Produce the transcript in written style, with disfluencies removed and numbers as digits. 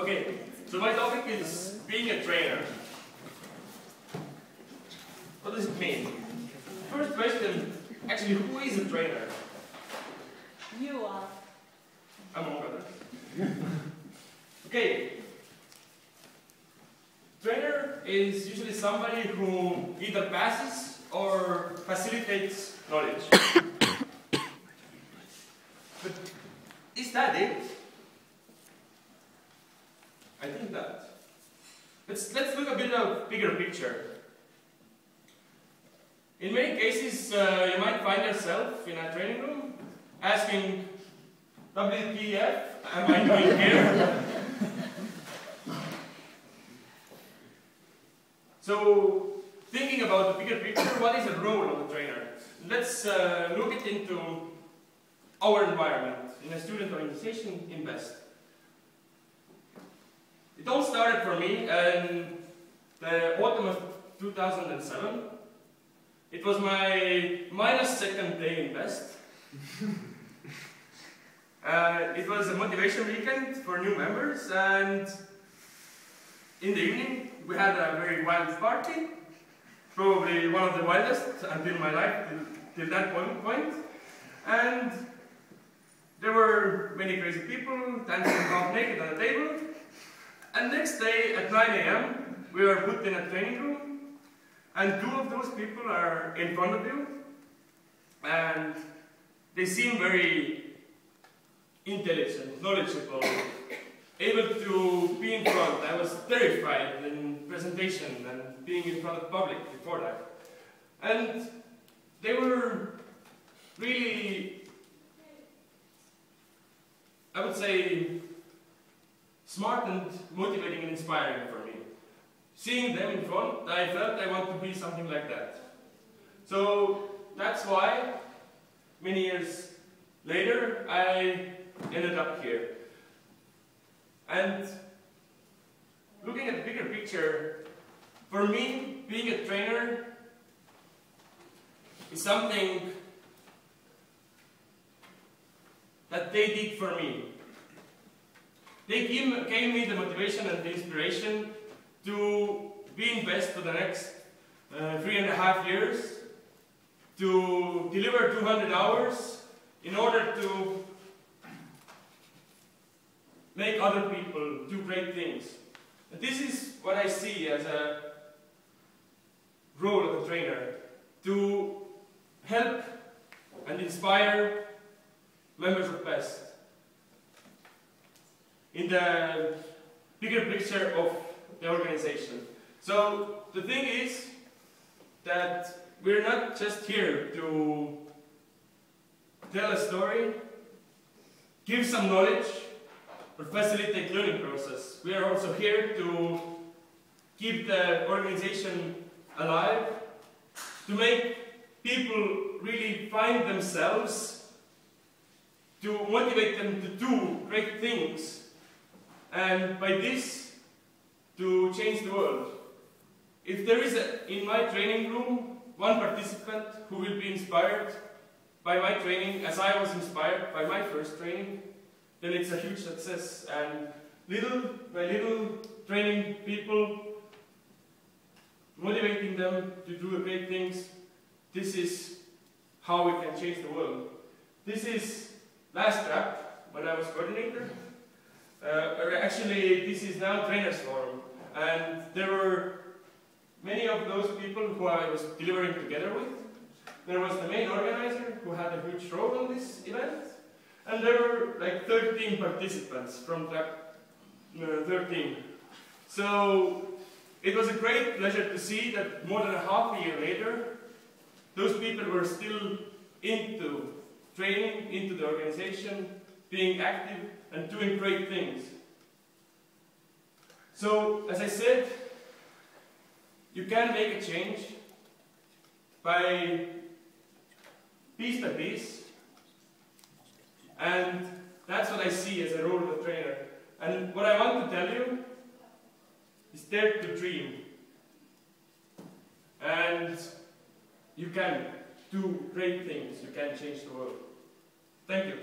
Okay, so my topic is being a trainer. What does it mean? First question, actually, who is a trainer? You are. Among others. Okay. Trainer is usually somebody who either passes or facilitates knowledge. But is that it? I think that. Let's look a bit of a bigger picture. In many cases, you might find yourself in a training room asking, WTF, am I doing here? So, thinking about the bigger picture, what is the role of a trainer? Let's look it into our environment in a student organization in Kivaste. It all started for me in the autumn of 2007. It was my -2nd day in Kivaste. It was a motivation weekend for new members, and in the evening we had a very wild party, probably one of the wildest until my life, till that point. And there were many crazy people dancing half naked on the table. And next day at 9 AM we were put in a training room, and 2 of those people are in front of you, and they seem very intelligent, knowledgeable, able to be in front. I was terrified in presentation and being in front of public before that. And they were really, I would say, smart and motivating and inspiring for me. Seeing them in front, I felt I want to be something like that. So that's why, many years later, I ended up here. And looking at the bigger picture, for me, being a trainer is something that they did for me. They gave me the motivation and the inspiration to be in Kivaste for the next 3.5 years, to deliver 200 hours in order to make other people do great things. And this is what I see as a role of a trainer, to help and inspire members of Kivaste in the bigger picture of the organization. So the thing is that we're not just here to tell a story, give some knowledge, or facilitate learning process. We are also here to keep the organization alive, to make people really find themselves, to motivate them to do great things, and by this, to change the world. If there is, in my training room, one participant who will be inspired by my training, as I was inspired by my first training, then it's a huge success. And little by little, training people, motivating them to do great things, this is how we can change the world. This is last TRAP, when I was coordinator. Actually, this is now Trainers Forum, and there were many of those people who I was delivering together with. There was the main organizer, who had a huge role in this event, and there were like 13 participants from TRAP 13. So it was a great pleasure to see that more than a half a year later, those people were still into training, into the organization, being active and doing great things. So, as I said, you can make a change by piece, and that's what I see as a role of a trainer. And what I want to tell you is dare to dream. And you can do great things, you can change the world. Thank you.